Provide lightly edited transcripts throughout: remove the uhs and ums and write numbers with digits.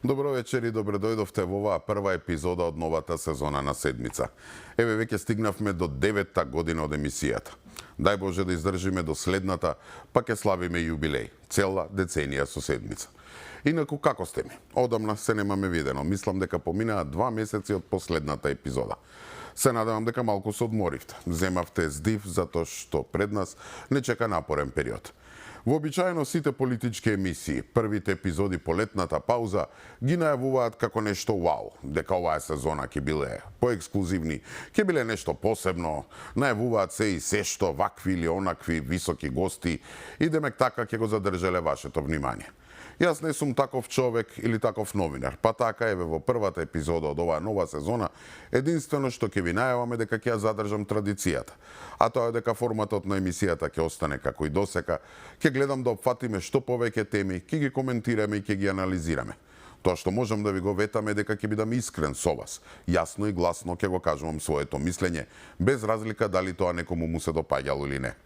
Добро вечер и добре дојдовте во оваа прва епизода од новата сезона на Седмица. Еве веќе стигнавме до 9-та година од емисијата. Дај Боже да издржиме до следната, па ќе славиме јубилеј, цела деценија со Седмица. Инаку како сте ми? Одамна се немаме видено. Мислам дека поминаа 2 месеци од последната епизода. Се надевам дека малку се одморивте. Земавте здив затоа што пред нас не чека напорен период. Вообичаено сите политички емисии, првите епизоди по летната пауза ги најавуваат како нешто вау, дека оваа сезона ќе биле поексклузивни, ќе биле нешто посебно, најавуваат се и се што вакви или онакви високи гости и демек така ќе го задржале вашето внимание. Јас не сум таков човек или таков новинар, па така еве во првата епизода од оваа нова сезона, единствено што ќе ви најаваме дека ќе ја задржам традицијата, а тоа е дека форматот на емисијата ќе остане како и досека, ќе гледам да опфатиме што повеќе теми, ќе ги коментираме и ќе ги анализираме. Тоа што можам да ви го ветаме дека ќе бидам искрен со вас, јасно и гласно ќе го кажувам своето мислење, без разлика дали тоа некому му се допаѓало или не.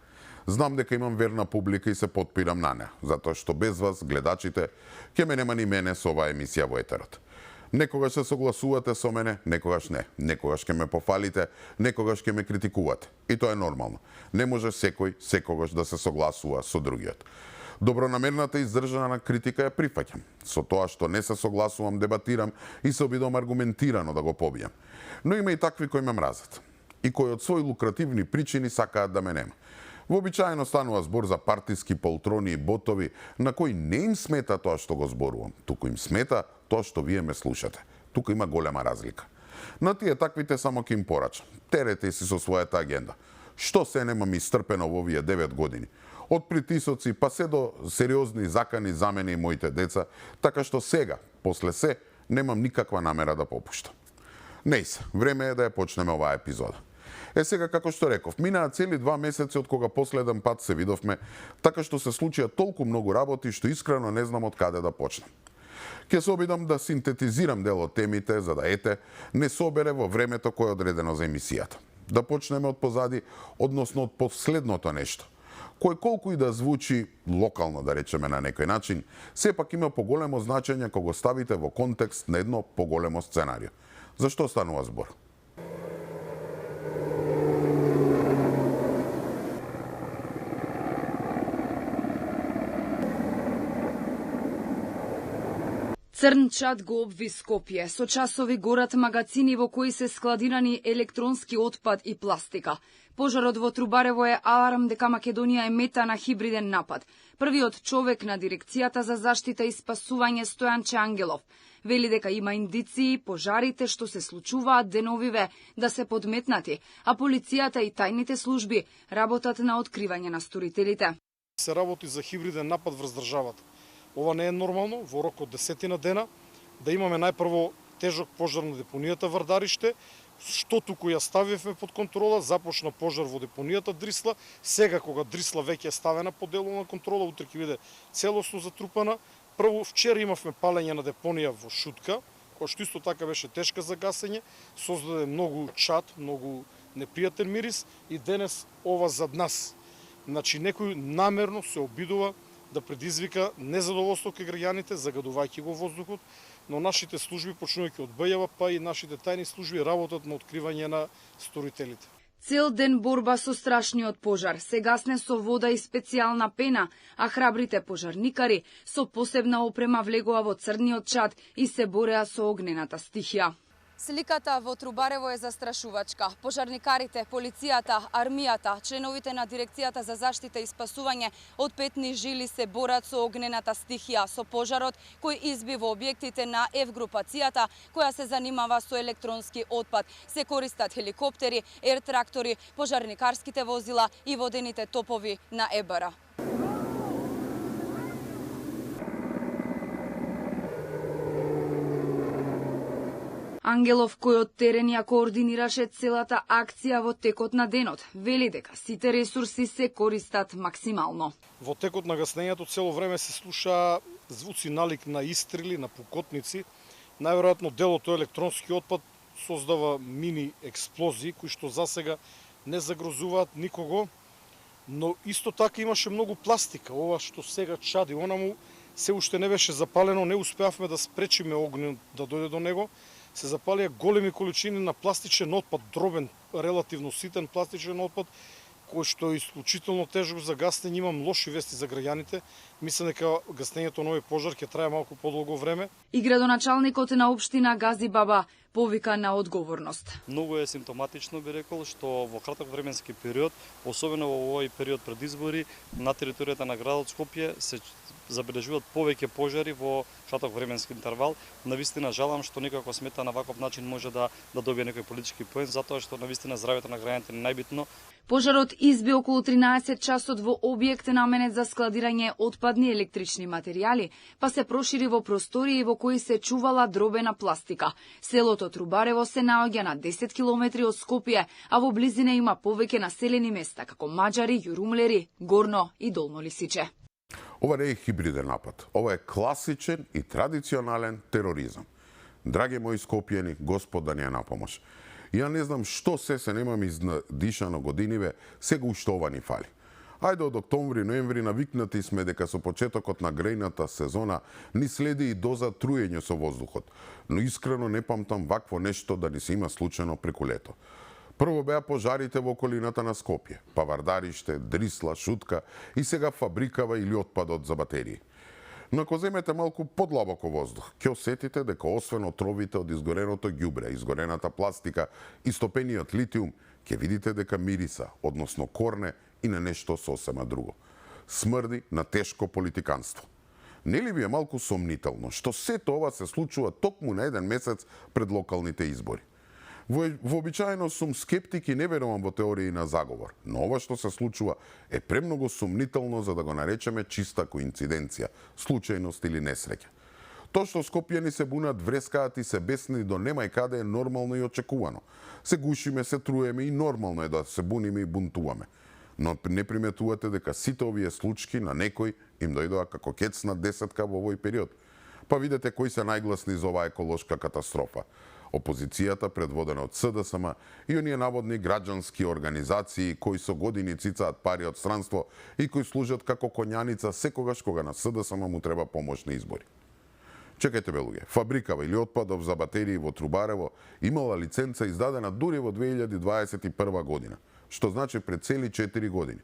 Знам дека имам верна публика и се потпирам на неа, затоа што без вас, гледачите, ќе ме нема ни мене со оваа емисија во етерот. Некогаш се согласувате со мене, некогаш не. Некогаш ќе ме пофалите, некогаш ќе ме критикувате. И тоа е нормално. Не може секој секогаш да се согласува со другиот. Добронамерната и издржана критика ја прифаќам. Со тоа што не се согласувам, дебатирам и се обидувам аргументирано да го побијам. Но има и такви кои ме мразат. И кои од своји лукративни причини сакаат да ме нема. Вообичаено станува збор за партиски полтрони и ботови на кои не им смета тоа што го зборувам, туку им смета тоа што вие ме слушате. Тука има голема разлика. На тие таквите само ќе им порачам. Терете си со својата агенда. Што се немам истрпено во овие 9 години? Од притисоци па се до сериозни закани за мене и моите деца, така што сега, после се, немам никаква намера да попуштам. Нејсе, време е да ја почнеме оваа епизода. Сега, како што реков, минаа цели 2 месеци од кога последен пат се видовме, така што се случија толку многу работи што искрено не знам од каде да почнам. Ќе се обидам да синтетизирам дел од темите, за да не собере во времето кое е одредено за емисијата. Да почнеме од позади, односно од последното нешто, кој колку и да звучи локално, да речеме на некој начин, сепак има поголемо значење кога го ставите во контекст на едно поголемо сценарио. Зашто станува збор? Црн чад го обви Скопје, со часови горат магазини во кои се складирани електронски отпад и пластика. Пожарот во Трубарево е аларм дека Македонија е мета на хибриден напад. Првиот човек на Дирекцијата за заштита и спасување Стојанче Ангелов вели дека има индиции пожарите што се случуваат деновиве да се подметнати, а полицијата и тајните служби работат на откривање на сторителите. Се работи за хибриден напад врз државата. Ова не е нормално во рок од 10 дена да имаме најпрво тежок пожар на депонијата Вардариште, што туку ја ставивме под контрола, започна пожар во депонијата Дрисла, сега кога Дрисла веќе е ставена под деловна контрола, утре ќе биде целосно затрупана. Прво вчера имавме палење на депонија во Шутка, која што исто така беше тешка за гасење, создаде многу чад, многу непријатен мирис и денес ова зад нас. Значи некој намерно се обидува да предизвика незадоволство кај граѓаните, загадувајќи го воздухот, но нашите служби, почнувајќи од БЈВ, па и нашите тајни служби работат на откривање на сторителите. Цел ден борба со страшниот пожар, се гасне со вода и специјална пена, а храбрите пожарникари со посебна опрема влегоа во црниот чад и се бореа со огнената стихија. Сликата во Трубарево е застрашувачка. Пожарникарите, полицијата, армијата, членовите на Дирекцијата за заштита и спасување од петни жили се борат со огнената стихија, со пожарот кој изби во објектите на Евгрупацијата, која се занимава со електронски отпад. Се користат хеликоптери, ер-трактори, пожарникарските возила и водените топови на ЕБР. Ангелов, кој од терен ја координираше целата акција во текот на денот, вели дека сите ресурси се користат максимално. Во текот на гаснењето цело време се слуша звуци налик на истрели, на пукотници. Најверојатно дел од тој електронски отпад создава мини експлозии кои што засега не загрозуваат никого, но исто така имаше многу пластика. Ова што сега чади, онаму се уште не беше запалено, не успеавме да спречиме огнен да дојде до него. Се запалија големи количини на пластичен отпад, дробен, релативно ситен пластичен отпад, кој што е исклучително тежок за гасење. Имам лоши вести за граѓаните. Мислам дека гасењето на овој пожар ќе трае малку подолго време. И градоначалникот на општина Гази Баба повика на одговорност. Многу е симптоматично, би рекол, што во краток временски период, особено во овој период пред избори, на територијата на градот Скопје се забележуваат повеќе пожари во краток временски интервал. Навистина жалам што некако смета на ваков начин може да добие некој политички поен, затоа што навистина здравјето на граѓаните е најбитно. Пожарот изби околу 13 часот во објект наменет за складирање отпадни електрични материјали, па се прошири во простории во кои се чувала дробена пластика. Селото Трубарево се наоѓа на 10 километри од Скопје, а во близина има повеќе населени места како Маџари, Јурумлери, Горно и Долно Лисиче. Ова не е хибриден напад. Ова е класичен и традиционален тероризам. Драги мои скопјани, Господ да ни е на помош. Ја не знам што се немам издишано годиниве, сега уште ова ни фали. Ајде од октомври, ноември навикнати сме дека со почетокот на грејната сезона ни следи и доза труење со воздухот, но искрено не памтам вакво нешто да ни се има случајно преку лето. Прво беа пожарите во околината на Скопје, па Вардариште, Дрисла, Шутка и сега фабрикава или отпадот за батерии. Но ако земете малку подлабоко воздух, ќе осетите дека освен отровите од изгореното ѓубре, изгорената пластика и стопениот литиум, ќе видите дека мириса, односно корне и на нешто сосема друго. Смрди на тешко политиканство. Нели ви е малку сомнително што сето ова се случува токму на еден месец пред локалните избори? Вообичаено сум скептик и не верувам во теории на заговор, но ова што се случува е премногу сумнително за да го наречеме чиста коинциденција, случајност или несреќа. Тоа што скопјани се бунат, врескаат и се бесни до немај каде е нормално и очекувано. Се гушиме, се труеме и нормално е да се буниме и бунтуваме. Но не приметувате дека сите овие случаи на некој им дојдоа како кецна десетка во овој период. Па видете кои се најгласни за оваа еколошка катастрофа. Опозицијата, предводена од СДСМ, и оние наводни граѓански организации кои со години цицаат пари од странство и кои служат како конјаница секогаш кога на СДСМ му треба помош на избори. Чекајте бе луѓе, фабрикава или отпадов за батерии во Трубарево имала лиценца издадена дури во 2021 година, што значи пред цели 4 години.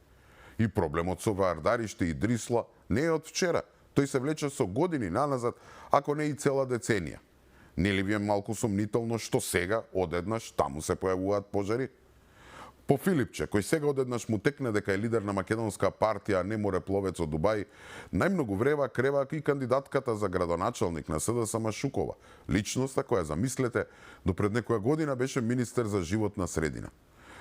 И проблемот со Вардариште и Дрисла не е од вчера, тој се влече со години наназад, ако не и цела деценија. Нели ви е малку сомнително што сега одеднаш таму се појавуваат пожари? По Филипче, кој сега одеднаш му текне дека е лидер на македонска партија, не морепловец од Дубај, најмногу врева крева и кандидатката за градоначалник на СДСМ Шукова, личноста која, замислете, до пред некоја година беше министер за животна средина.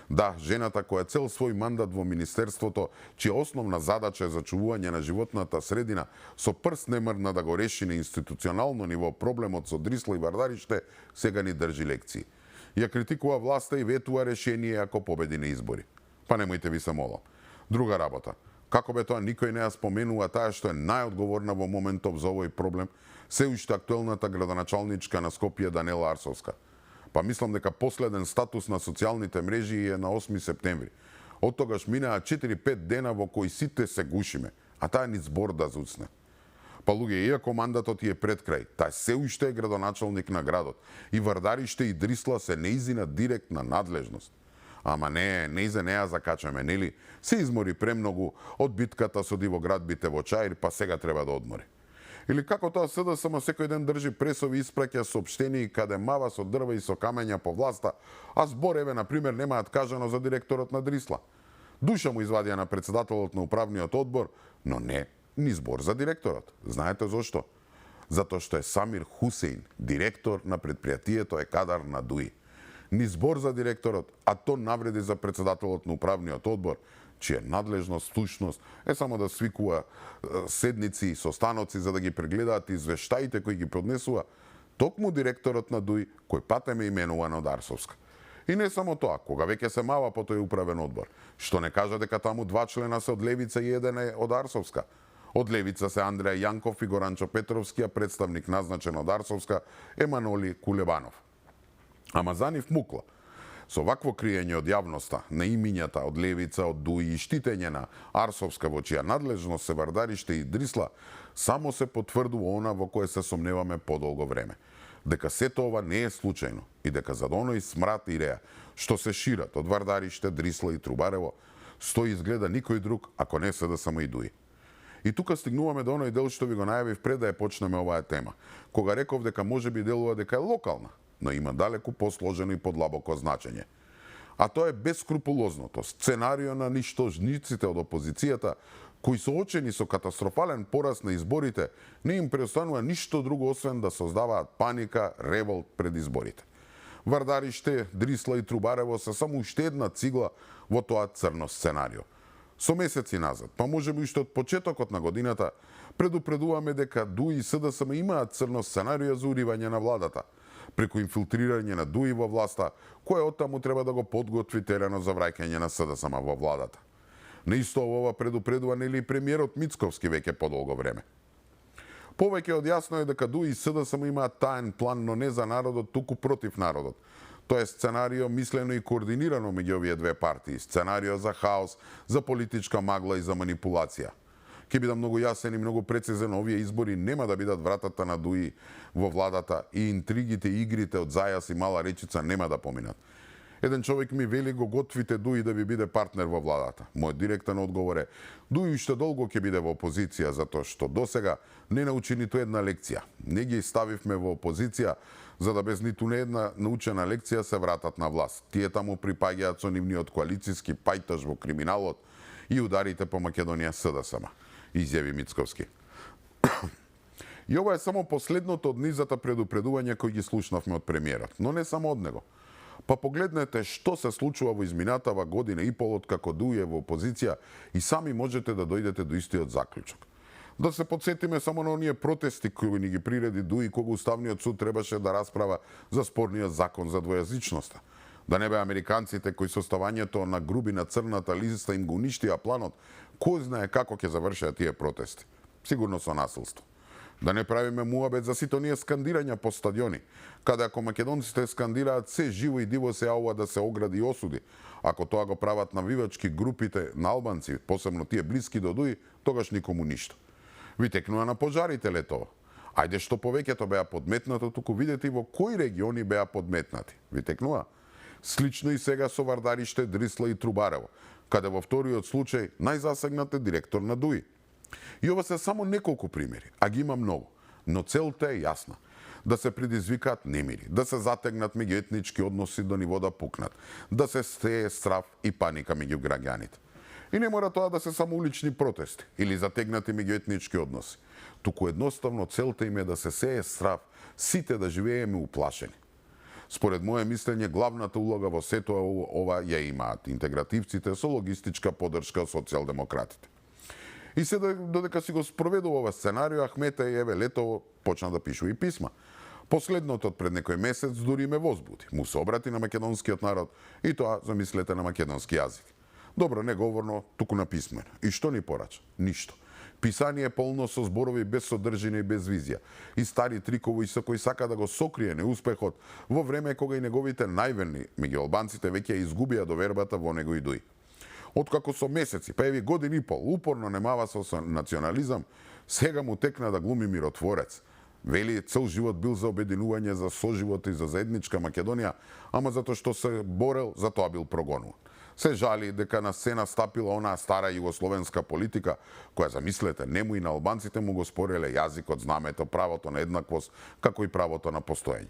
Да, жената која цел свој мандат во Министерството, чија основна задача е зачувување на животната средина, со прст не мрдна да го реши на институционално ниво проблемот со Дрисла и Вардариште, сега ни држи лекции. Ја критикува власта и ветува решение ако победи на избори. Па немојте ви се молам. Друга работа. Како бе тоа никој не ја споменува таа што е најодговорна во моментов за овој проблем, се уште актуелната градоначалничка на Скопје Данела Арсовска. Па мислам дека последен статус на социјалните мрежи е на 8 септември. Од тогаш минаа 4-5 дена во кои сите се гушиме, а таа ни збор да зуцне. Па луѓе, иако мандатот е пред крај, таа се уште е градоначалник на градот и Вардариште и Дрисла се неизина директна надлежност. Ама не за неа закачаме, нели? Се измори премногу од битката со дивоградбите во Чаир, па сега треба да одмори. Или како тоа СДСМ секој ден држи пресови, испраќа соопштении каде мава со дрва и со камења по власта, а збореве, например, немаат кажано за директорот на Дрисла. Душа му извадија на председателот на управниот одбор, но не ни збор за директорот. Знаете зошто? Затоа што е Самир Хусеин, директор на предпријатието Екадар на Дуи. Ни збор за директорот, а то навреди за председателот на управниот одбор, чија надлежност, слушност е само да свикува седници и состаноци за да ги прегледаат извештаите кои ги поднесува, токму директорот на Дуи, кој патеме именуван од Арсовска. И не само тоа, кога веќе се мава по тој управен одбор, што не кажа дека таму 2 члена се од Левица и 1 е од Арсовска. Од Левица се Андреја Јанков и Горанчо Петровски, а представник назначен од Арсовска е Маноли Кулебанов. Ама за нив мукла. Со вакво криење од јавноста на имињата од Левица, од Дуи и штитење на Арсовска во чија надлежност се Вардариште и Дрисла, само се потврдува она во кое се сомневаме подолго време. Дека сето ова не е случајно и дека зад оној смрад и реа што се шират од Вардариште, Дрисла и Трубарево, стои изгледа никој друг, ако не се да само и Дуи. И тука стигнуваме до оној дел што ви го најавив пред да ја почнеме оваа тема, кога реков дека може би делува дека е локална, но има далеку посложено и подлабоко значење. А тоа е бескрупулозното сценарио на ништожниците од опозицијата, кои соочени со катастрофален пораз на изборите, не им преостанува ништо друго освен да создаваат паника, револт пред изборите. Вардариште, Дрисла и Трубарево се само уште една цигла во тоа црно сценарио. Со месеци назад, па можеби уште од почетокот на годината, предупредуваме дека Дуи и СДСМ имаат црно сценарио за уривање на владата, преку инфилтрирање на Дуи во власта, кое оттаму треба да го подготви терено за враќање на СДСМ во владата. На исто ова предупредува нели премиерот Мицковски веќе подолго време. Повеќе од јасно е дека Дуи и СДСМ имаат таен план, но не за народот, туку против народот. Тоа е сценарио мислено и координирано меѓу овие две партии, сценарио за хаос, за политичка магла и за манипулација. Ке бидам многу јасен и многу прецизен, овие избори нема да бидат вратата на Дуи во владата и интригите и игрите од Зајас и Мала Речица нема да поминат. Еден човек ми вели го готвите Дуи да ви биде партнер во владата. Мојот директен одговор е: Дуи уште долго ќе биде во опозиција, затоа што досега не научи ниту една лекција. Не ги ставивме во опозиција за да без ниту една научена лекција се вратат на власт. Тие таму припаѓаат со нивниот коалициски пајтаж во криминалот и ударите по Македонија СДСМ, изјави Мицковски. И ова е само последното од низата предупредувања кои ги слушнавме од премиерот, но не само од него. Па погледнете што се случува во изминатава година и пол откако Дуи е во опозиција и сами можете да дојдете до истиот заклучок. Да се подсетиме само на оние протести кои ни ги приреди Дуи кога Уставниот суд требаше да расправа за спорниот закон за двојазичноста. Да не бе американците кои со ставањето на груби на црната листа им го уништија планот, кој знае како ќе завршеа тие протести. Сигурно со насилство. Да не правиме муабет за сите оние скандирања по стадиони, каде ако македонците скандираат се живо и диво се јавува да се огради и осуди. Ако тоа го прават навивачки групите на албанци, посебно тие блиски до Дуи, тогаш никому ништо. Ви текнува на пожарите летово. Ајде што повеќето беа подметнато, туку видете и во кои региони беа подметнати. Ви текнува? Слично и сега со Вардариште, Дрисла и Трубарево, каде во вториот случај најзасегнат е директор на Дуи. И ова се само неколку примери, а ги има многу. Но целта е јасна. Да се предизвикаат немири, да се затегнат меѓуетнички односи до ниво да пукнат, да се сее страв и паника меѓу граѓаните. И не мора тоа да се само улични протести или затегнати меѓуетнички односи. Туку едноставно целта им е да се сее страв, сите да живееме уплашени. Според моје мислење, главната улога во сето ова ја имаат интегративците со логистичка поддршка од социјалдемократите. И се додека си го спроведува ова сценарио, Ахмета и Еве Летово почна да пишува и писма. Последното пред некој месец дури ме возбуди. Му се обрати на македонскиот народ и тоа, замислете, на македонски јазик. Добро, не говорно, туку на писмено. И што ни порача? Ништо. Писание полно со зборови без содржина и без визија. И стари трикови со кои сака да го сокрие неуспехот во време кога и неговите најверни меѓу албанците веќе изгубија довербата во него и Дуи. Откако со месеци, па еви години и пол, упорно немава со национализам, сега му текна да глуми миротворец. Вели, цел живот бил за обединување, за соживот и за заедничка Македонија, ама затоа што се борел, за тоа бил прогонуван. Се жали дека на сцена стапила онаа стара југословенска политика, која, замислете, нему и на албанците му го спореле јазикот, знамето, правото на еднаквост, како и правото на постоење.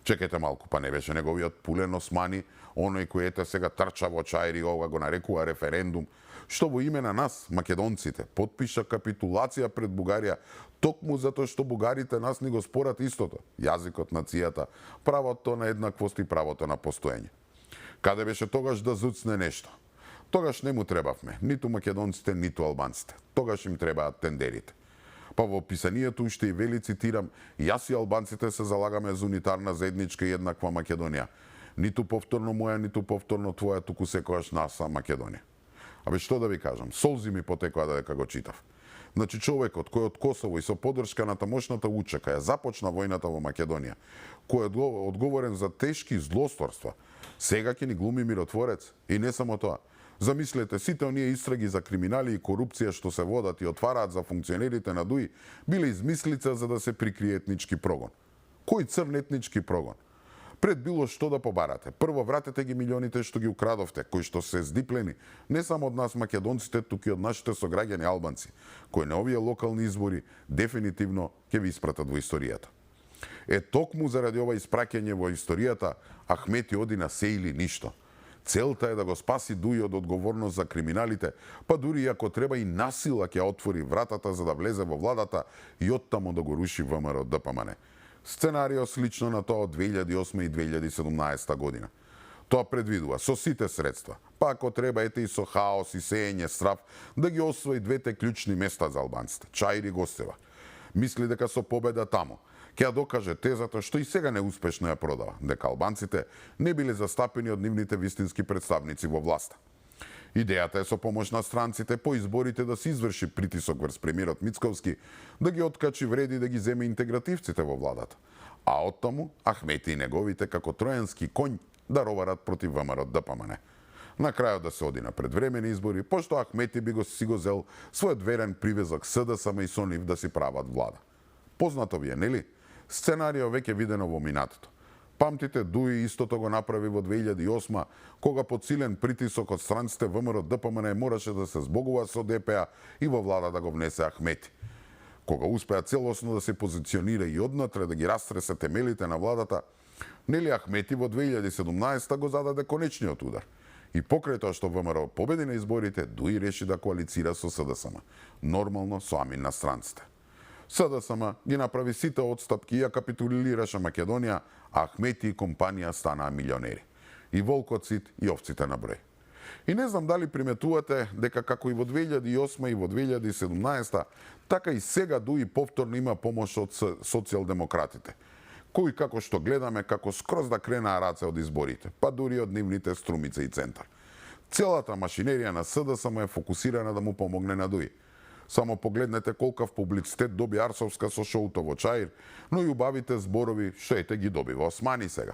Чекайте малку, па не беше неговиот Пулен Османи, оној кој ете сега трча во Чаири, ова го нарекува референдум, што во име на нас, македонците, подпиша капитулација пред Бугарија, токму затоа што бугарите нас ни го спорат истото, јазикот, нацијата, правото на еднаквост и правото на постоење. Каде беше тогаш да зуцне нешто? Тогаш не му требавме, ниту македонците, ниту албанците. Тогаш им требаат тендерите. Па во описанието уште и вели, цитирам, јас и албанците се залагаме за унитарна, заедничка и еднаква Македонија. Ниту повторно моја, ниту повторно твоја, туку секојаш наса Македонија. Абе што да ви кажам, солзи ми потекоа додека го читав. Значи човекот кој од Косово и со поддршка на тамошната УЧК ја започна војната во Македонија, кој е одговорен за тешки злосторства, Сега ќе ни глуми миротворец. И не само тоа. Замислете, сите оние истраги за криминали и корупција што се водат и отвараат за функционерите на ДУИ, биле измислица за да се прикрие етнички прогон. Кој црн етнички прогон? Пред било што да побарате, прво вратете ги милионите што ги украдовте, кои што се здиплени не само од нас македонците, туку и од нашите сограѓани албанци, кои на овие локални избори дефинитивно ќе ви испратат во историјата. Токму заради ова испраќање во историјата, Ахмети оди на се или ништо. Целта е да го спаси ДУИ од одговорност за криминалите, па дури ако треба и насила ќе отвори вратата за да влезе во владата и оттаму да го руши ВМРО ДПМН. Сценарио слично на тоа од 2008 и 2017 година. Тоа предвидува со сите средства, па ако треба ете и со хаос и сеење страв, да ги освои двете клучни места за албанците, Чаир и Гостева. Мисли дека со победа таму ќе ја докаже тезата што и сега неуспешно ја продава, дека албанците не биле застапени од нивните вистински представници во власта. Идејата е со помош на странците по изборите да се изврши притисок врз премиерот Мицковски, да ги откачи вреди да ги земе интегративците во владата, а оттаму Ахмети и неговите како тројански конј да роварат против ВМРО ДПМН. На крајот да се оди на предвремени избори, пошто Ахмети би си го зел својот верен привезок СДСМ и со нив да си прават влада. Познато ви е, нели? Сценарио веќе видено во минатото. Памтите, ДУИ истото го направи во 2008, кога под силен притисок од странците ВМРО ДПМН мораше да се збогува со ДПА и во влада да го внесе Ахмети. Кога успеа целосно да се позиционира и однатре да ги растресе темелите на владата, нели Ахмети во 2017 го зададе конечниот удар. И покрај тоа што ВМРО победи на изборите, ДУИ реши да коалицира со СДСМ, нормално со амин на странците. СДСМ ги направи сите отстапки и ја капитулираше Македонија, а Ахмети и компанија станаа милионери. И волкот сит и овците на број. И не знам дали приметувате дека како и во 2008 и во 2017, така и сега ДУИ повторно има помош од социјалдемократите, кои како што гледаме како скроз да кренаа раце од изборите, па дури од нивните Струмица и Центар. Целата машинерија на СДСМ е фокусирана да му помогне на ДУИ. Само погледнете колкав публицитет доби Арсовска со шоуто во Чаир, но и убавите зборови што ете ги добива Османи сега.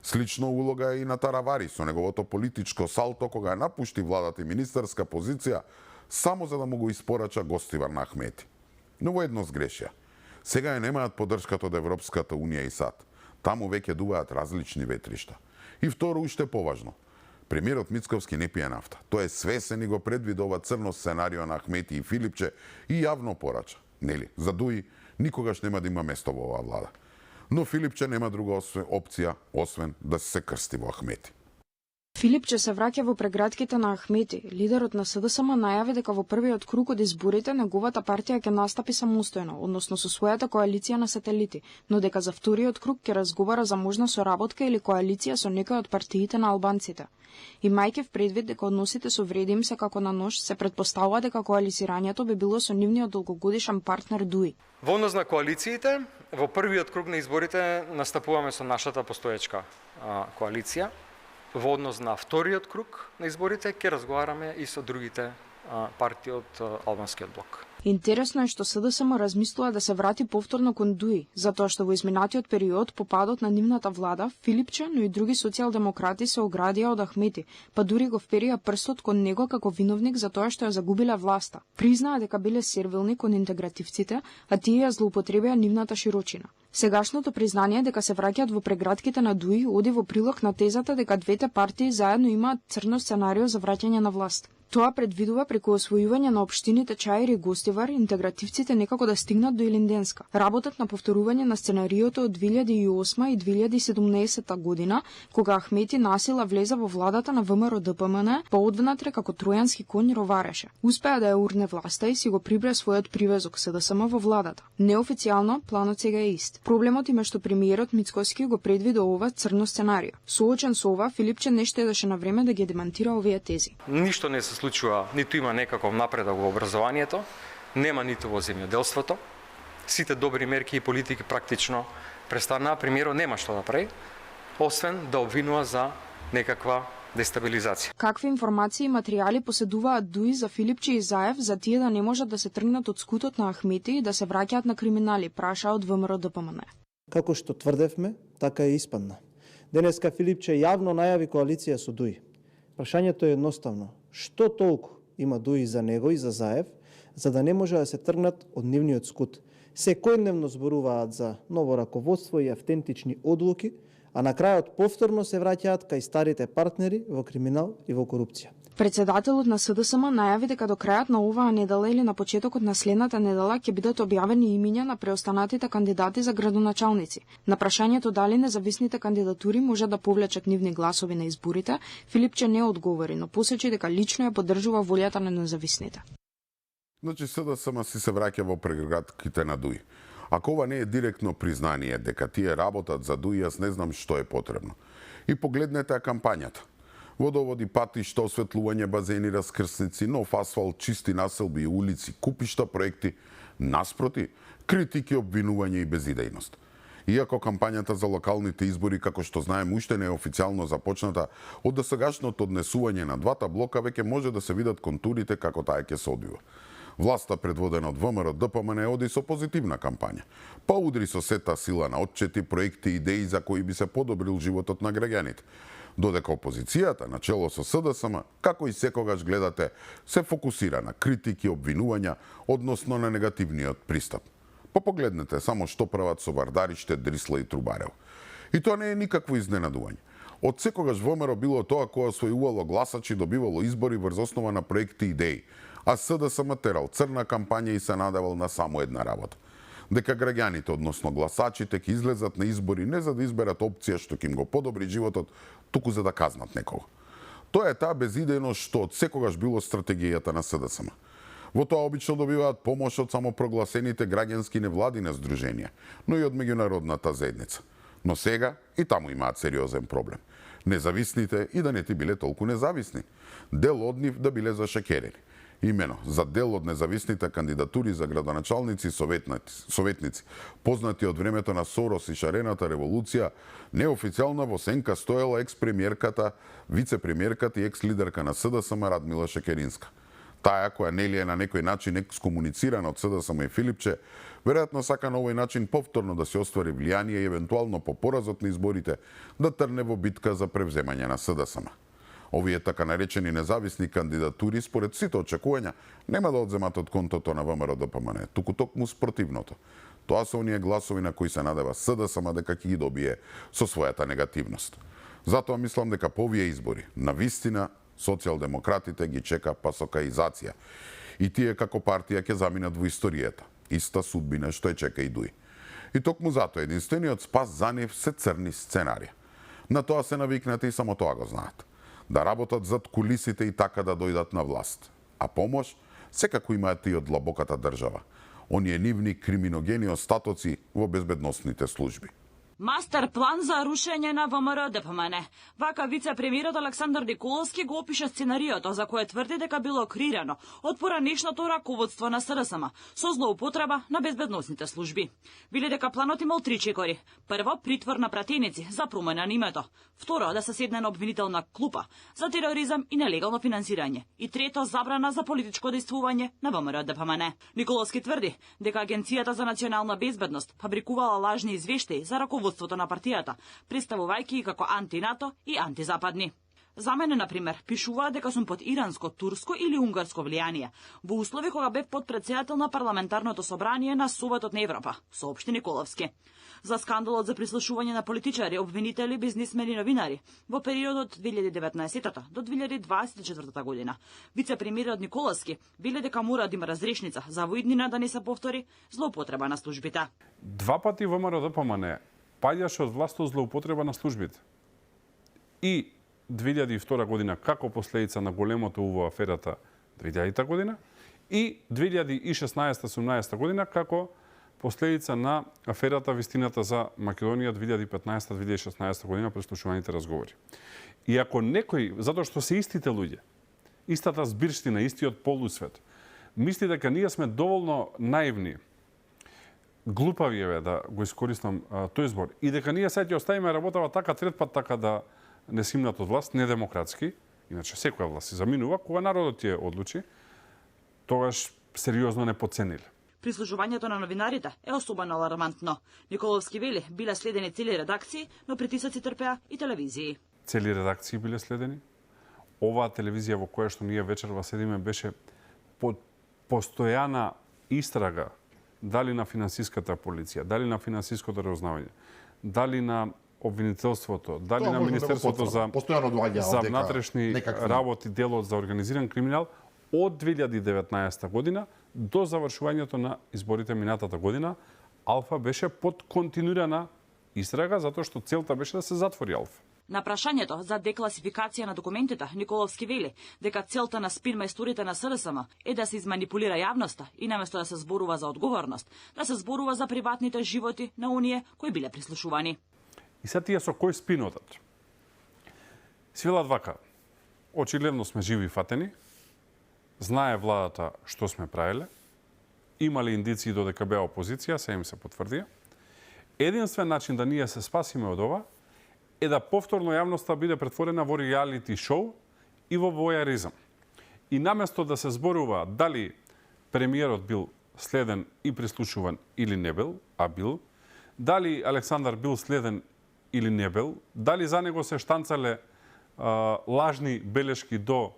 Слична улога е и на Таравари со неговото политичко салто кога ја напушти владата и министерска позиција само за да му го испорача Гостивар на Ахмети. Но во едно сгрешија. Сега ја немаат поддршката од Европската унија и САД. Таму веќе дуваат различни ветришта. И второ, уште поважно. Премиерот Мицковски не пие нафта. Тој е свесен и го предвиди ова црно сценарио на Ахмети и Филипче и јавно порача. Нели, за ДУИ никогаш нема да има место во оваа влада. Но Филипче нема друга опција, освен да се крсти во Ахмети. Филипче се враќа во прегратките на Ахмети. Лидерот на СДСМ најави дека во првиот круг од изборите неговата партија ќе настапи самостојно, односно со својата коалиција на сателити, но дека за вториот круг ќе разговара за можна соработка или коалиција со некој од партиите на албанците. Имајќи в предвид дека односите со Вреди им се како на нож, се претпоставува дека коалицирањето би било со нивниот долгогодишен партнер ДУИ. Во однос на коалициите, во првиот круг на изборите настапуваме со нашата постоечка коалиција. Во однос на вториот круг на изборите ќе разговараме и со другите партии од албанскиот блок. Интересно е што СДСМ размислува да се врати повторно кон ДУИ, затоа што во изминатиот период по падот на нивната влада, Филипче, но и други социјалдемократи се оградија од Ахмети, па дури го вперија прстот кон него како виновник за тоа што ја загубиле власта. Признаа дека биле сервилни кон интегративците, а тие ја злоупотребија нивната широчина. Сегашното признание дека се враќаат во прегратките на ДУИ оди во прилог на тезата дека двете партии заедно имаат црно сценарио за враќање на власт. Тоа предвидува преку освојување на општините Чаир и Гостивар интегративците некако да стигнат до Илинденска. Работат на повторување на сценариото од 2008 и 2017 година, кога Ахмети насила влезе во владата на ВМРО ДПМН, па одвнатре како тројански конј ровареше. Успеа да ја урне власта и си го прибра својот привезок СДСМ во владата. Неофицијално планот сега е ист. Проблемот им е што премиерот Мицковски го предвиди ова црно сценарио. Соочен со ова, Филипче не штедеше на време да ги демантира овие тези. Ништо не се случува, ниту има некаков напредок во образованието, нема ниту во земјоделството. Сите добри мерки и политики практично престанаа, премиерот нема што да прави, освен да обвинува за некаква дестабилизација. Какви информации и материјали поседуваат ДУИ за Филипче и Заев за тие да не можат да се тргнат од скутот на Ахмети и да се враќаат на криминали, праша од ВМРО ДПМН. Како што тврдевме, така и испадна. Денеска Филипче јавно најави коалиција со ДУИ. Прашањето е едноставно. Што толку има ДУИ за него и за Заев, за да не може да се тргнат од нивниот скут? Секојдневно зборуваат за ново раководство и автентични одлуки, а на крајот повторно се враќаат кај старите партнери во криминал и во корупција. Председателот на СДСМ најави дека до крајот на оваа недела или на почетокот на следната недела ќе бидат објавени имиња на преостанатите кандидати за градоначалници. На прашањето дали независните кандидатури може да повлечат нивни гласови на изборите, Филипче не одговори, но посочи дека лично ја поддржува волјата на независните. Значи СДСМ си се враќа во прегратките на ДУИ. Ако ова не е директно признание дека тие работат за ДУИ, јас не знам што е потребно. И погледнете кампањата. Водоводи, патишта, осветлување, базени, раскрсници, нов асфалт, чисти населби и улици, купишта проекти, наспроти, критики, обвинување и безидејност. Иако кампањата за локалните избори, како што знаем, уште не е официјално започната, од досегашното однесување на двата блока веќе може да се видат контурите како таа ќе се одвива. Власта предводена од ВМРО ДПМН оди со позитивна кампања, па удри со сета сила на отчети, проекти и идеи за кои би се подобрил животот на граѓаните. Додека опозицијата, начело со СДСМ, како и секогаш гледате, се фокусира на критики, обвинувања, односно на негативниот пристап. Па погледнете само што прават со Вардариште, Дрисла и Трубарев. И тоа не е никакво изненадување. Од секогаш ВМРО било тоа кое освојувало гласачи, добивало избори врз основа на проекти и идеи, а СДСМ терал црна кампања и се надевал на само една работа. Дека граѓаните, односно гласачите, ќе излезат на избори не за да изберат опција што ќе им го подобри животот, туку за да казнат некого. Тоа е таа безидејност што од секогаш било стратегијата на СДСМ. Во тоа обично добиваат помош од самопрогласените граѓански невладини здруженија, но и од меѓународната заедница. Но сега и таму имаат сериозен проблем. Независните и да не ти биле толку независни. Дел од нив да биле зашекерени. Имено, за дел од независните кандидатури за градоначалници и советници, познати од времето на Сорос и шарената револуција, неофицијално во сенка стоела екс-премиерката, вице-премиерката и екс-лидерка на СДСМ Радмила Шекеринска. Таа, која нели е на некој начин екскомуницирана од СДСМ и Филипче, веројатно сака на овој начин повторно да се оствари влијание и евентуално по поразот на изборите да трне во битка за превземање на СДСМ. Овие така наречени независни кандидатури, според сите очекувања, нема да одземат од контото на ВМРО ДПМН, туку токму спротивното. Тоа се оние гласови на кои се надева СДСМ дека ќе ги добие со својата негативност. Затоа мислам дека по овие избори, на вистина, социјалдемократите ги чека пасокаизација. И тие како партија ќе заминат во историјата. Иста судбина што е чека и ДУИ. И токму затоа единствениот спас за нив се црни сценарија. На тоа се навикнати и само тоа го знаат. Да работат зад кулисите и така да дојдат на власт. А помош секако имаат и од длабоката држава. Оние нивни криминогени остатоци во безбедносните служби. Мастер план за рушење на ВМРО ДПМН. Вака вице-премиерот Александар Николовски го опиша сценариото за кое тврди дека било креирано од поранешното раководство на СДСМ со злоупотреба на безбедносните служби. Вели дека планот имал 3 чекори. Прво, притвор на пратеници за промена на името. Второ, да се седне на обвинителна клупа за тероризам и нелегално финансирање. И трето, забрана за политичко дејствување на ВМРО ДПМН. Николовски тврди дека Агенцијата за национална безбедност фабрикувала лажни извештаи за раководството на партијата, представувајќи ги како анти-НАТО и антизападни. За мене, например, пишуваа дека сум под иранско, турско или унгарско влијание, во услови кога бев подпредседател на парламентарното собрание на Советот на Европа, соопшти Николовски. За скандалот за прислушување на политичари, обвинители, бизнисмени и новинари во периодот 2019 до 2024 година. Вице-премиерот Николовски вели дека мора да има разрешница за во иднина да не се повтори злоупотреба на службите. Два пати ВМРО ДПМН паѓаше од власт злоупотреба на службите. И 2002 година како последица на големото УВО аферата 2000 година и 2016-17 година како последица на аферата вистината за Македонија 2015-2016 година преслушуваните разговори. И ако некој, затоа што се истите луѓе, истата збирштина, истиот полусвет, мисли дека ние сме доволно наивни, глупави е да го искористам тој збор, и дека ние сега ќе оставиме работава така трет пат така да не симнат од власт, недемократски, иначе секоја власт се заминува, кога народот ја одлучи, тогаш сериозно не подцениле. Прислушувањето на новинарите е особено алармантно. Николовски вели, биле следени цели редакции, но притисоци трпеа и телевизии. Цели редакции биле следени. Оваа телевизија во која што ние вечерва седиме беше под постојана истрага дали на финансиската полиција, дали на финансиското разузнавање, дали на обвинителството, дали Тоа на може да го Министерството за постојано доаѓа за дека внатрешни некакви работи, делот за организиран криминал од 2019 година до завршувањето на изборите минатата година. Алфа беше под континуирана истрага затоа што целта беше да се затвори Алфа. На прашањето за декласификација на документите, Николовски вели дека целта на спин мајсторите на СРСМ е да се изманипулира јавноста и наместо да се зборува за одговорност, да се зборува за приватните животи на оние кои биле прислушувани. И сега тие со кој спинотат? Свелат вака, очигледно сме живи и фатени, знае владата што сме правиле, имали индиции додека беа опозиција, се им се потврдија. Единствен начин да ние се спасиме од ова е да повторно јавноста биде претворена во реалити шоу и во војаризам. И наместо да се зборува дали премиерот бил следен и прислушуван или не бил, а бил, дали Александар бил следен или не бил, дали за него се штанцале лажни белешки до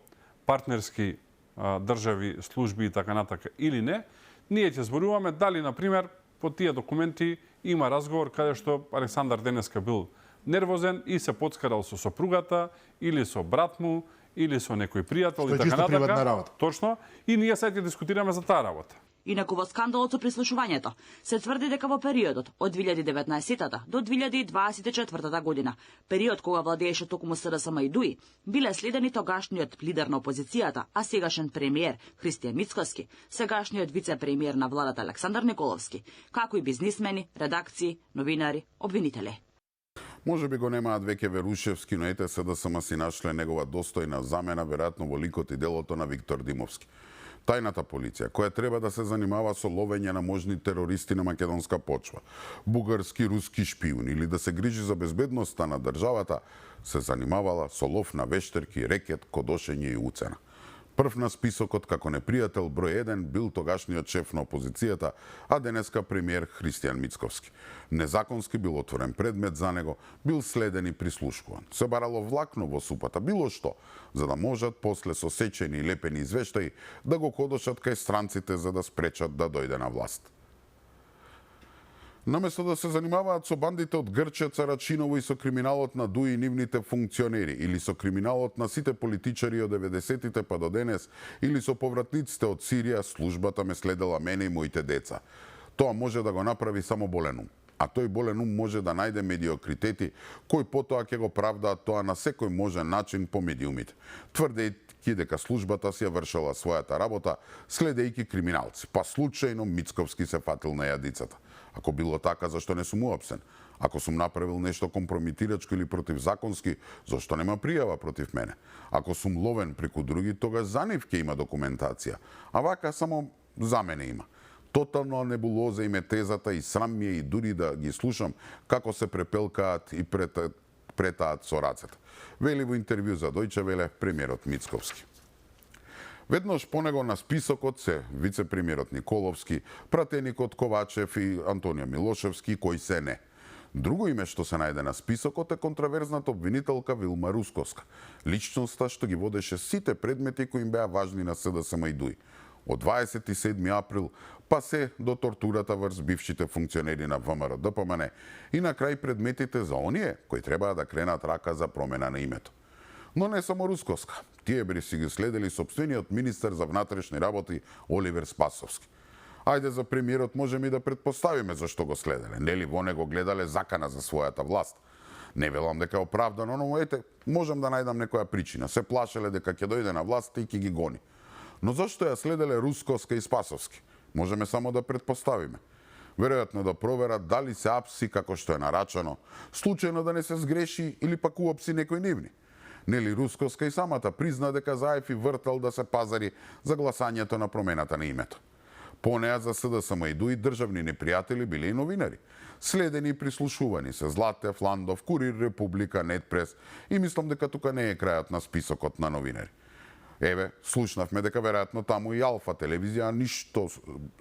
партнерски држави, служби и така натака или не, ние ќе зборуваме дали, например, по тие документи има разговор каде што Александар денеска бил нервозен и се подскарал со сопругата или со брат му или со некој пријател и така чисто приватна натака. работа. Точно. И ние сега ќе дискутираме за таа работа. Инаку во скандалот со прислушувањето се тврди дека во периодот од 2019 до 2024 година, период кога владееше токму СРСМ и ДУИ, биле следени тогашниот лидер на опозицијата, а сегашен премиер Христијан Мицковски, сегашниот вице-премиер на владата Александар Николовски, како и бизнисмени, редакции, новинари, обвинители. Може би го немаат веќе Верушевски, но ете СДСМ си нашле негова достојна замена, веројатно во ликот и делото на Виктор Димовски. Тајната полиција, која треба да се занимава со ловење на можни терористи на македонска почва, бугарски, руски шпиуни или да се грижи за безбедноста на државата, се занимавала со лов на вештерки, рекет, кодошење и уцена. Прв на списокот како непријател број 1 бил тогашниот шеф на опозицијата, а денеска премиер Христијан Мицковски. Незаконски бил отворен предмет за него, бил следен и прислушкуван. Се барало влакно во супата, било што, за да можат после со сечени и лепени извештаи да го кодошат кај странците за да спречат да дојде на власт. Наместо да се занимаваат со бандите од Грчеца, Рачиново и со криминалот на ДУИ и нивните функционери, или со криминалот на сите политичари од 90-тите па до денес, или со повратниците од Сирија, службата ме следела мене и моите деца. Тоа може да го направи само болен ум. А тој болен ум може да најде медиокритети, кои потоа ќе го правдаат тоа на секој можен начин по медиумите, тврдејќи дека службата си ја вршела својата работа, следејќи криминалци, па случајно Мицковски се фатил на јадицата. Ако било така, зашто не сум уапсен? Ако сум направил нешто компрометирачко или противзаконски, зашто нема пријава против мене? Ако сум ловен преку други, тогаш за нив ќе има документација. А вака само за мене има. Тотално небулоза им е тезата и срам ми е и дури да ги слушам како се препелкаат и претаат со рацете. Вели во интервју за Дојче Веле премиерот Мицковски. Веднаш по него на списокот се вице-премиерот Николовски, пратеникот Ковачев и Антонија Милошевски, кои се не. Друго име што се најде на списокот е контраверзната обвинителка Вилма Русковска, личноста што ги водеше сите предмети кои им беа важни на СДСМ и ДУИ. Од 27 април па се до тортурата врз бившите функционери на ВМРО ДПМН и на крај предметите за оние кои требаа да кренат рака за промена на името. Но не само Русковска. Тие би си ги следели сопствениот министер за внатрешни работи Оливер Спасовски. Ајде за премиерот можеме и да претпоставиме зашто го следеле. Нели во него гледале закана за својата власт. Не велам дека е оправдано, но ете, можам да најдам некоја причина. Се плашеле дека ќе дојде на власт и ќе ги гони. Но зашто ја следеле Русковска и Спасовски? Можеме само да претпоставиме. Веројатно да проверат дали се апси како што е нарачано, случајно да не се сгреши или пак уапси некој нивни. Нели Русковска и самата призна дека заев и вртал да се пазари за гласањето на промената на името. По неа за СДСМ и ДУИ државни непријатели биле и новинари. Следени и прислушувани се Златев, Ландов, Курир, Република, Нетпрес и мислам дека тука не е крајот на списокот на новинари. Еве, слушнавме дека веројатно таму и Алфа телевизија ништо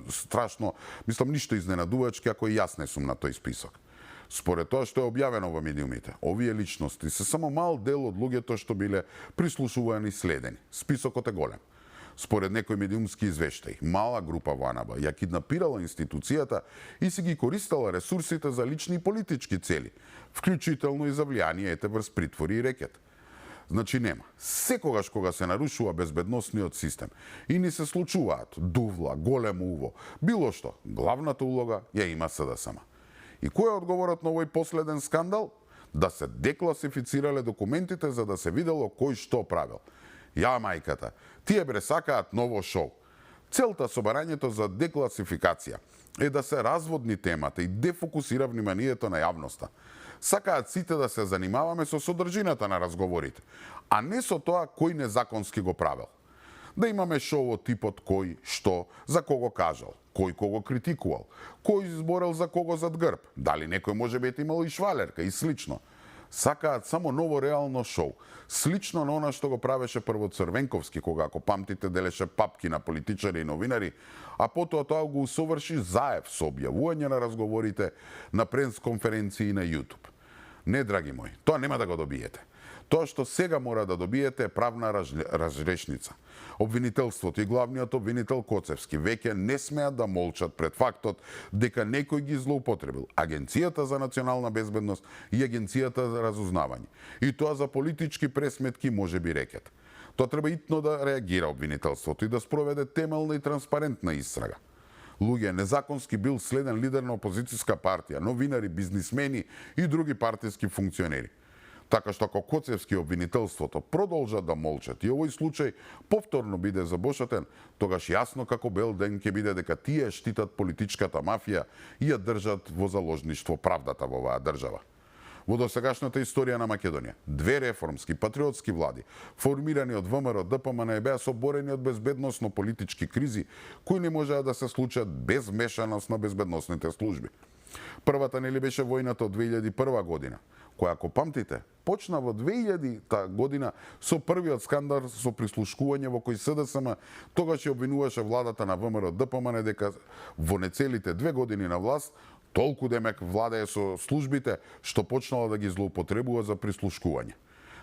страшно, мислам ништо изненадувачки ако и јас не сум на тој список. Според тоа што е објавено во медиумите, овие личности се само мал дел од луѓето што биле прислушувани и следени. Списокот е голем. Според некои медиумски извештаи, мала група во АНБ ја киднапирала институцијата и си ги користела ресурсите за лични и политички цели, вклучително и за влијание врз притвори и рекет. Значи нема. Секогаш кога се нарушува безбедносниот систем и ни се случуваат дувла, големо уво, било што, главната улога ја има СДСМ. И кој е одговорот на овој последен скандал? Да се декласифицирале документите за да се видело кој што правил. Ја мајката, тие бре сакаат ново шоу. Целта со барањето за декласификација е да се разводни темата и дефокусира вниманието на јавноста. Сакаат сите да се занимаваме со содржината на разговорите, а не со тоа кој незаконски го правил. Да имаме шоу од типот кој, што, за кого кажал, кој кого критикувал, кој изборел за кого зад грб, дали некој може би имал и швалерка и слично. Сакаат само ново реално шоу, слично на она што го правеше прво Црвенковски, кога, ако памтите, делеше папки на политичари и новинари, а потоа тоа го усоврши Заев со објавување на разговорите на пресконференции на YouTube. Не, драги мои, тоа нема да го добиете. Тоа што сега мора да добиете е правна разрешница. Обвинителството и главниот обвинител Коцевски веќе не смеат да молчат пред фактот дека некој ги злоупотребил Агенцијата за национална безбедност и Агенцијата за разузнавање. И тоа за политички пресметки може би рекет. Тоа треба итно да реагира обвинителството и да спроведе темелна и транспарентна истрага. Луѓе незаконски бил следен лидер на опозицијска партија, новинари, бизнисмени и други партиски функционери. Така што ако Коцевски обвинителството продолжат да молчат и овој случај повторно биде забошатен, тогаш јасно како бел ден ќе биде дека тие штитат политичката мафија и ја држат во заложништво правдата во оваа држава. Во досегашната историја на Македонија, две реформски, патриотски влади, формирани од ВМРО, ДПМН, беа соборени од безбедносно-политички кризи, кои не можеа да се случат без мешаност на безбедносните служби. Првата нели беше војната од 2001 година, која, ако памтите, почна во 2000 година со првиот скандал со прислушкување во кој СДСМ тогаш ја обвинуваше владата на ВМРО ДПМН дека во нецелите 2 години на власт толку демек владее со службите што почнала да ги злоупотребува за прислушкување.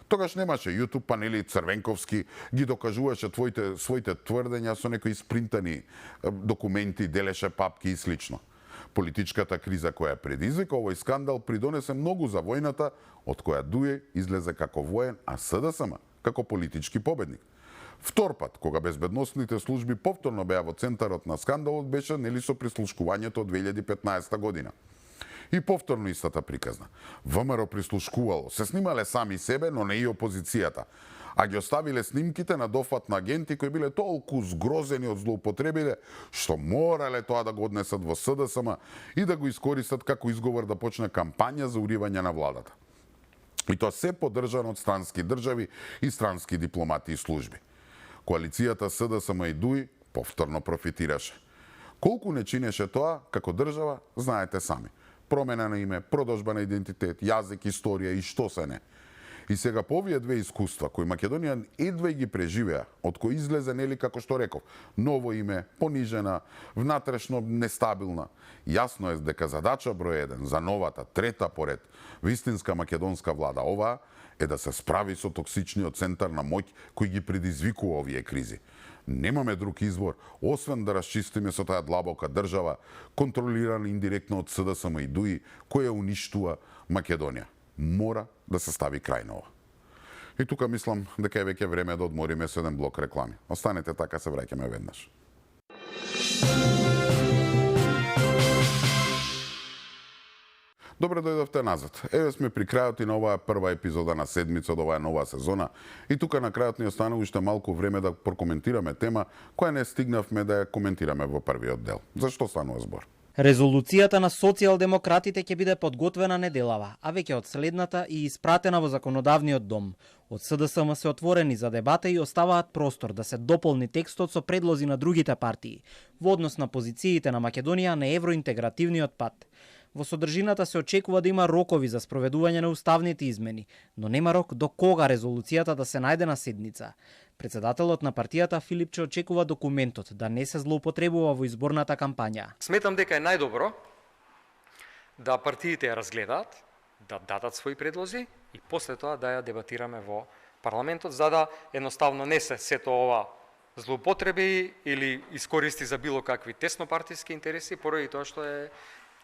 Тогаш немаше YouTube, па нели Црвенковски ги докажуваше своите тврдења со некои спринтани документи, делеше папки и слично. Политичката криза која предизвика овој скандал придонесе многу за војната, од која Дуе излезе како воен, а СДСМ како политички победник. Втор пат, кога безбедносните служби повторно беа во центарот на скандалот, беше нели со прислушкувањето од 2015 година. И повторно истата приказна. ВМРО прислушкувало, се снимале сами себе, но не и опозицијата, а ги оставиле снимките на дофат на агенти кои биле толку згрозени од злоупотребите, што морале тоа да го однесат во СДСМ и да го искористат како изговор да почне кампања за уривање на владата. И тоа се поддржано од странски држави и странски дипломати и служби. Коалицијата СДСМ и ДУИ повторно профитираше. Колку не чинеше тоа, како држава, знаете сами. Промена на име, продолжба на идентитет, јазик, историја и што се не. И сега по овие две искуства, кои Македонија едва ги преживеа, од кои излезе, нели, како што реков, ново име, понижена, внатрешно нестабилна, јасно е дека задача број 1 за новата, трета поред, вистинска македонска влада, оваа, е да се справи со токсичниот центар на моќ кој ги предизвикува овие кризи. Немаме друг избор, освен да расчистиме со таа длабока држава, контролирана индиректно од СДСМ и ДУИ, која уништува Македонија. Мора да се стави крај на ова. И тука мислам дека е веќе време да одмориме со еден блок реклами. Останете така, се враќаме веднаш. Добре дојдовте назад. Еве сме при крајот и на оваа прва епизода на седмица од оваа нова сезона. И тука на крајот ни останува уште малку време да прокоментираме тема која не стигнавме да ја коментираме во првиот дел. Зашто станува збор? Резолуцијата на социјалдемократите ќе биде подготвена неделава, а веќе од следната и испратена во законодавниот дом. Од СДСМ се отворени за дебата и оставаат простор да се дополни текстот со предлози на другите партии во однос на позициите на Македонија на евроинтегративниот пат. Во содржината се очекува да има рокови за спроведување на уставните измени, но нема рок до кога резолуцијата да се најде на седница. Председателот на партијата Филипче очекува документот да не се злоупотребува во изборната кампања. Сметам дека е најдобро да партиите ја разгледаат, да дадат своји предлози и после тоа да ја дебатираме во парламентот, за да едноставно не се сето ова злоупотреби или искористи за било какви теснопартиски интереси, поради тоа што е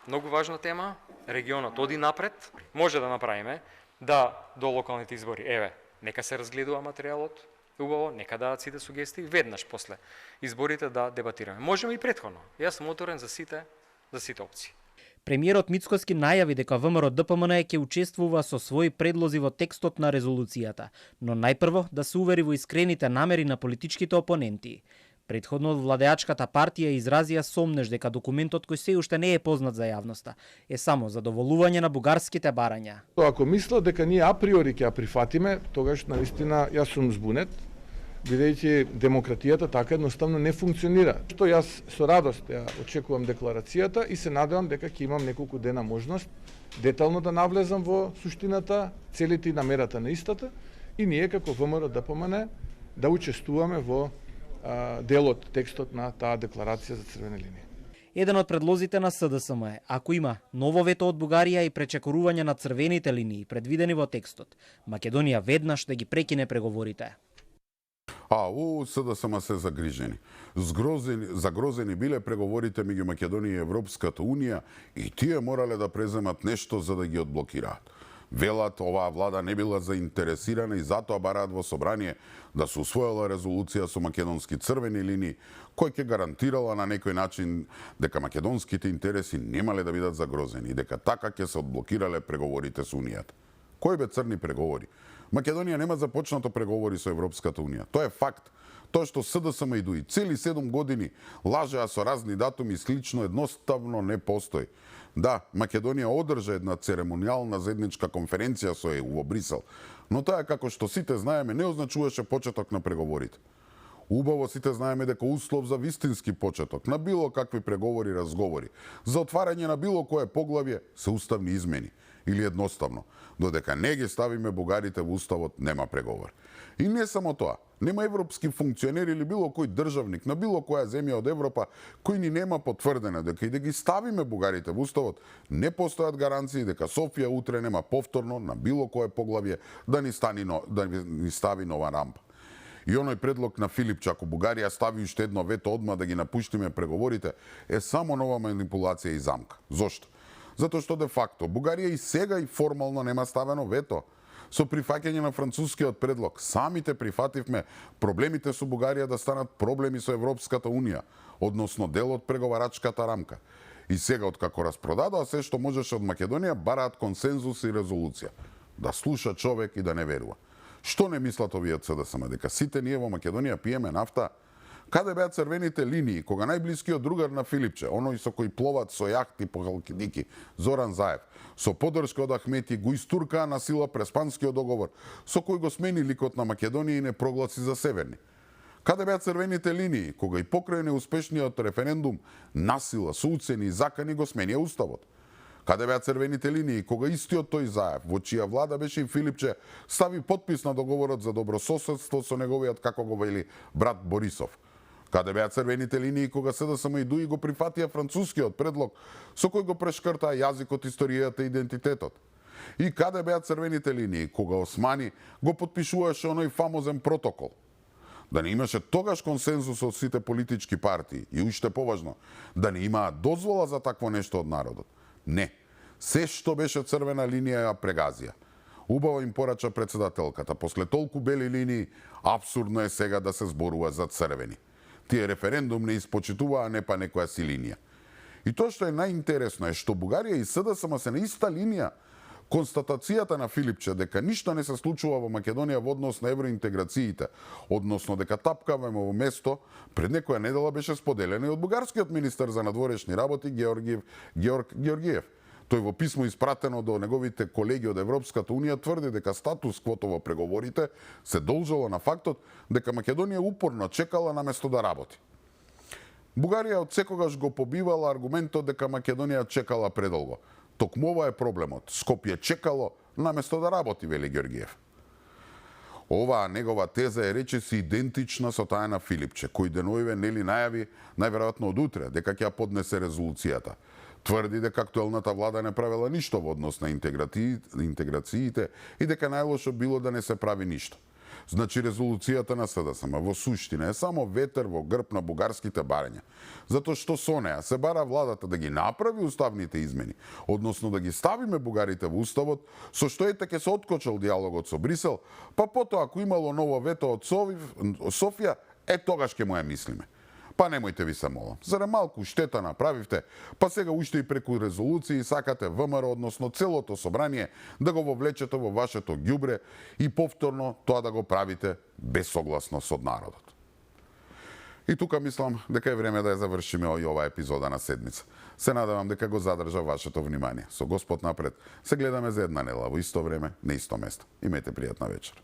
многу важна тема. Регионот оди напред, може да направиме да до локалните избори, нека се разгледува материјалот, убаво, нека дадат сите сугестии, веднаш после изборите да дебатираме. Можеме и претходно. Јас сум отворен за сите опции. Премиерот Мицкоски најави дека ВМРО ДПМН ќе учествува со своји предлози во текстот на резолуцијата, но најпрво да се увери во искрените намери на политичките опоненти. Претходно од владеачката партија изразија сомнеж дека документот кој се уште не е познат за јавноста е само задоволување на бугарските барања. Ако мисла дека ние априори ќе ја прифатиме, тогаш наистина јас сум збунет, бидејќи демократијата така едноставно не функционира. Што јас со радост ја очекувам декларацијата и се надевам дека ќе имам неколку дена можност детално да навлезам во суштината, целите и намерата на истата и ние како ВМРО ДПМН да учествуваме во делот, текстот на таа декларација за црвена линија. Еден од предлозите на СДСМ е, ако има ново вето од Бугарија и пречекорување на црвените линии предвидени во текстот, Македонија веднаш да ги прекине преговорите. СДСМ се загрижени. Загрозени биле преговорите меѓу Македонија и Европската Унија и тие морале да преземат нешто за да ги одблокираат. Велат, оваа влада не била заинтересирана и затоа бараат во собрание да се усвоила резолуција со македонски црвени линии, кој ќе гарантирала на некој начин дека македонските интереси немале да бидат загрозени и дека така ќе се одблокирале преговорите со Унијата. Кои бе црни преговори? Македонија нема започнато преговори со Европската Унија. Тоа е факт. Тоа што СДСМ и ДУИ цели 7 години лажеа со разни датуми слично едноставно не постои. Да, Македонија одржа една церемонијална заедничка конференција со ЕУ во Брисел, но тоа како што сите знаеме не означуваше почеток на преговорите. Убаво сите знаеме дека услов за вистински почеток на било какви преговори и разговори за отварање на било кое поглавје се уставни измени или едноставно, додека не ги ставиме бугарите во уставот, нема преговор. И не само тоа, нема европски функционер или било кој државник на било која земја од Европа кој ни нема потврдено дека и да ги ставиме бугарите во уставот, не постојат гаранции дека Софија утре нема повторно на било кое поглавје да ни стави нова рампа. И оној предлог на Филипче, ако Бугарија стави уште едно вето одма да ги напуштиме преговорите, е само нова манипулација и замка. Зошто? Затоа што де факто Бугарија и сега и формално нема ставено вето. Со прифаќање на францускиот предлог, самите прифативме проблемите со Бугарија да станат проблеми со Европската Унија, односно дел од преговарачката рамка. И сега, откако распродадоа се што можеше од Македонија, бараат консензус и резолуција. Да слуша човек и да не верува. Што не мислат овие од СДСМ? Дека сите ние во Македонија пиеме нафта? Каде беа црвените линии кога најблискиот другар на Филипче, оној со кој пловат со јахти по Халкидики, Зоран Заев, со поддршка од Ахмети, го истуркаа на сила Преспанскиот договор, со кој го смени ликот на Македонија и не прогласи за северни? Каде беа црвените линии кога и покрај неуспешниот референдум насила, со уцени и закани го сменија уставот? Каде беа црвените линии кога истиот тој Заев, во чија влада беше и Филипче, стави подпис на договорот за добрососедство со неговиот, како го вели, брат Борисов? Каде беа црвените линии кога СДСМ и ДУИ го прифатија францускиот предлог со кој го прешкртаа јазикот, историјата и идентитетот? И каде беа црвените линии кога Османи го потпишуваше оној фамозен протокол? Да не имаше тогаш консензус од сите политички партии и уште поважно, да не имаа дозвола за такво нешто од народот? Не. Се што беше црвена линија ја прегазија. Убаво им порача председателката. После толку бели линии, апсурдно е сега да се зборува за црвени. Тие референдум не испочитуваа не па некоја си линија. И тоа што е најинтересно е што Бугарија и СДСМ се на иста линија. Констатацијата на Филипче дека ништо не се случува во Македонија во однос на евроинтеграциите, односно дека тапкаме во место, пред некоја недела беше споделена и од бугарскиот министер за надворешни работи Георг Георгиев. Тој во писмо испратено до неговите колеги од Европската Унија тврди дека статус квото во преговорите се должело на фактот дека Македонија упорно чекала наместо да работи. Бугарија од секогаш го побивала аргументот дека Македонија чекала предолго. Токму ова е проблемот. Скопје чекало наместо да работи, вели Георгиев. Оваа негова теза е речиси идентична со таа на Филипче, кој деновиве нели најави, најверојатно од утре, дека ќе ја поднесе резолуцијата. Тврди дека актуелната влада не правила ништо во однос на интеграциите и дека најлошо било да не се прави ништо. Значи резолуцијата на СДСМ во суштина е само ветер во грб на бугарските барања, затоа што со неа се бара владата да ги направи уставните измени, односно да ги ставиме бугарите во уставот, со што ете ќе се откочил диалогот со Брисел, па потоа ако имало ново вето од Софија, тогаш ќе му ја мислиме. Па немојте ви се молам. Зарем малку штета направивте, па сега уште и преку резолуции сакате ВМРО, односно целото собрание, да го вовлечете во вашето ѓубре и повторно тоа да го правите безсогласно со народот. И тука мислам дека е време да ја завршиме и оваа епизода на седмица. Се надевам дека го задржа вашето внимание. Со Господ напред, се гледаме за една недела во исто време, на исто место. Имајте пријатна вечер.